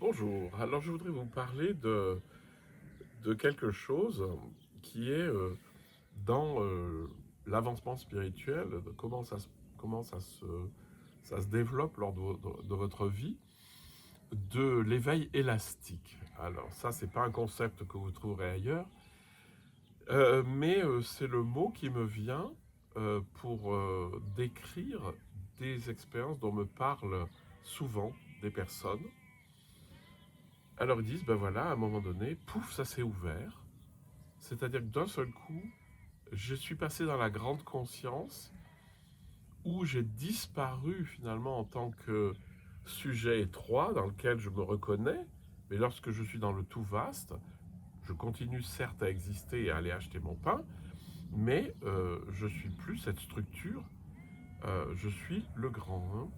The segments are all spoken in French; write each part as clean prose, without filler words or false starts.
Bonjour, alors je voudrais vous parler de quelque chose qui est dans l'avancement spirituel, de comment ça se développe lors de votre vie, de l'éveil élastique. Alors ça, c'est pas un concept que vous trouverez ailleurs, mais c'est le mot qui me vient pour décrire des expériences dont me parlent souvent des personnes. Alors ils disent, ben voilà, à un moment donné, pouf, ça s'est ouvert. C'est-à-dire que d'un seul coup, je suis passé dans la grande conscience où j'ai disparu finalement en tant que sujet étroit dans lequel je me reconnais, mais lorsque je suis dans le tout vaste, je continue certes à exister et à aller acheter mon pain, mais je suis plus cette structure, je suis le grand un.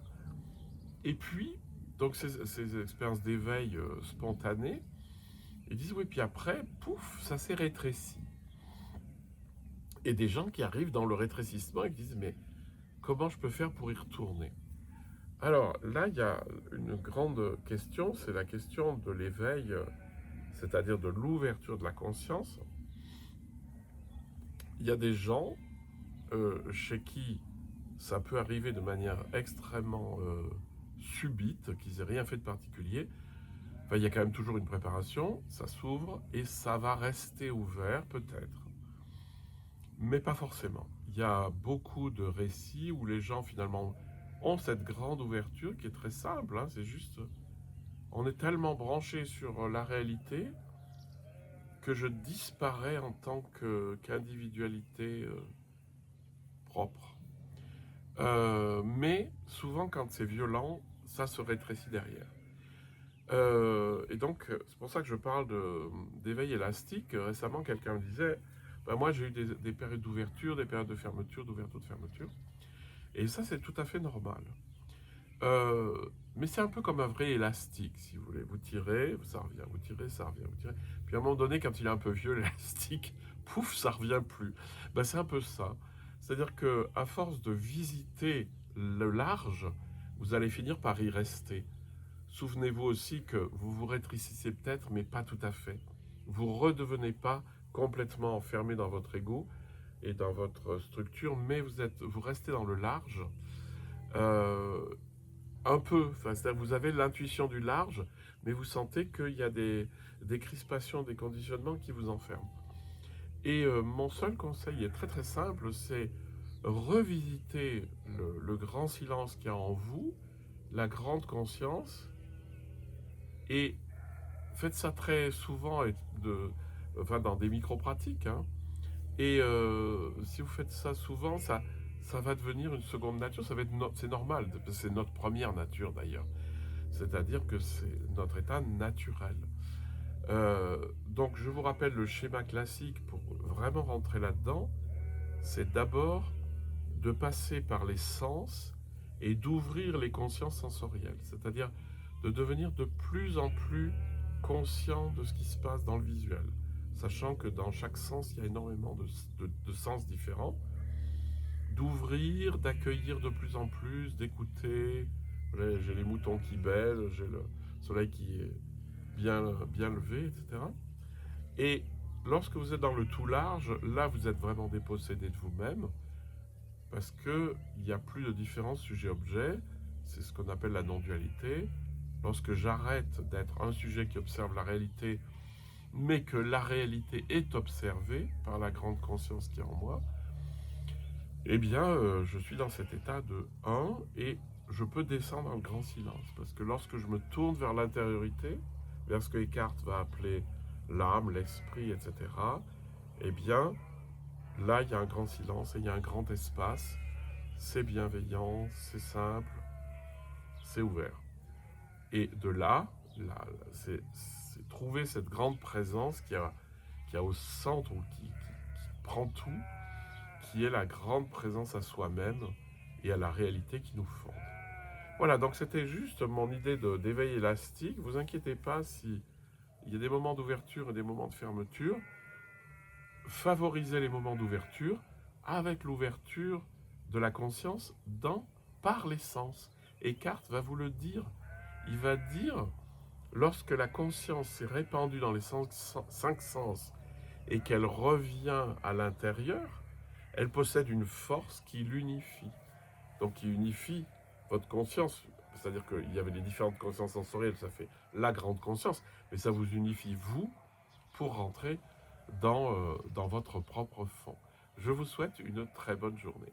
Et puis, donc ces expériences d'éveil spontanées, ils disent oui, puis après, pouf, ça s'est rétréci. Et des gens qui arrivent dans le rétrécissement et qui disent mais comment je peux faire pour y retourner? Alors là, il y a une grande question, c'est la question de l'éveil, c'est-à-dire de l'ouverture de la conscience. Il y a des gens chez qui ça peut arriver de manière extrêmement subite, qu'ils n'aient rien fait de particulier. Enfin, il y a quand même toujours une préparation, ça s'ouvre et ça va rester ouvert peut-être, mais pas forcément. Il y a beaucoup de récits où les gens finalement ont cette grande ouverture qui est très simple, hein, c'est juste, on est tellement branché sur la réalité que je disparais en tant qu'individualité propre. Mais souvent quand c'est violent, ça se rétrécit derrière. Et donc c'est pour ça que je parle d'éveil élastique. Récemment quelqu'un me disait, ben moi j'ai eu des périodes d'ouverture, des périodes de fermeture, d'ouverture, de fermeture. Et ça, c'est tout à fait normal. Mais c'est un peu comme un vrai élastique, si vous voulez. Vous tirez, ça revient, vous tirez, ça revient, vous tirez. Puis à un moment donné, quand il est un peu vieux, l'élastique, pouf, ça revient plus. Ben, c'est un peu ça. C'est-à-dire que à force de visiter le large, vous allez finir par y rester. Souvenez-vous aussi que vous vous rétrécissez peut-être, mais pas tout à fait. Vous ne redevenez pas complètement enfermé dans votre ego et dans votre structure, mais vous restez dans le large. Euh, un peu, enfin, c'est-à-dire que vous avez l'intuition du large, mais vous sentez qu'il y a des crispations, des conditionnements qui vous enferment. Et mon seul conseil est très très simple, c'est revisiter le grand silence qu'il y a en vous, la grande conscience, et faites ça très souvent, enfin dans des micro-pratiques, hein. Et si vous faites ça souvent, ça va devenir une seconde nature, c'est normal, c'est notre première nature d'ailleurs. C'est-à-dire que c'est notre état naturel. Donc je vous rappelle le schéma classique pour vraiment rentrer là-dedans, c'est d'abord de passer par les sens et d'ouvrir les consciences sensorielles, c'est-à-dire de devenir de plus en plus conscient de ce qui se passe dans le visuel, sachant que dans chaque sens, il y a énormément de sens différents, d'ouvrir, d'accueillir de plus en plus, d'écouter. J'ai les moutons qui bêlent, j'ai le soleil qui est bien levé, etc. Et lorsque vous êtes dans le tout large, là, vous êtes vraiment dépossédé de vous-même, parce qu'il n'y a plus de différence sujet-objet, c'est ce qu'on appelle la non-dualité. Lorsque j'arrête d'être un sujet qui observe la réalité, mais que la réalité est observée par la grande conscience qui est en moi, eh bien, je suis dans cet état de 1 et je peux descendre dans le grand silence. Parce que lorsque je me tourne vers l'intériorité, vers ce que Eckhart va appeler l'âme, l'esprit, etc., eh bien, là, il y a un grand silence et il y a un grand espace. C'est bienveillant, c'est simple, c'est ouvert. Et de là c'est trouver cette grande présence qui a au centre, ou qui prend tout, qui est la grande présence à soi-même et à la réalité qui nous fonde. Voilà, donc c'était juste mon idée d'éveil élastique. Vous inquiétez pas si il y a des moments d'ouverture et des moments de fermeture. Favorisez les moments d'ouverture avec l'ouverture de la conscience par les sens. Et Eckhart va vous le dire. Il va dire lorsque la conscience est répandue dans les cinq sens et qu'elle revient à l'intérieur, elle possède une force qui l'unifie. Donc qui unifie votre conscience. C'est-à-dire qu'il y avait les différentes consciences sensorielles, ça fait la grande conscience, mais ça vous unifie, vous, pour rentrer dans votre propre fond. Je vous souhaite une très bonne journée.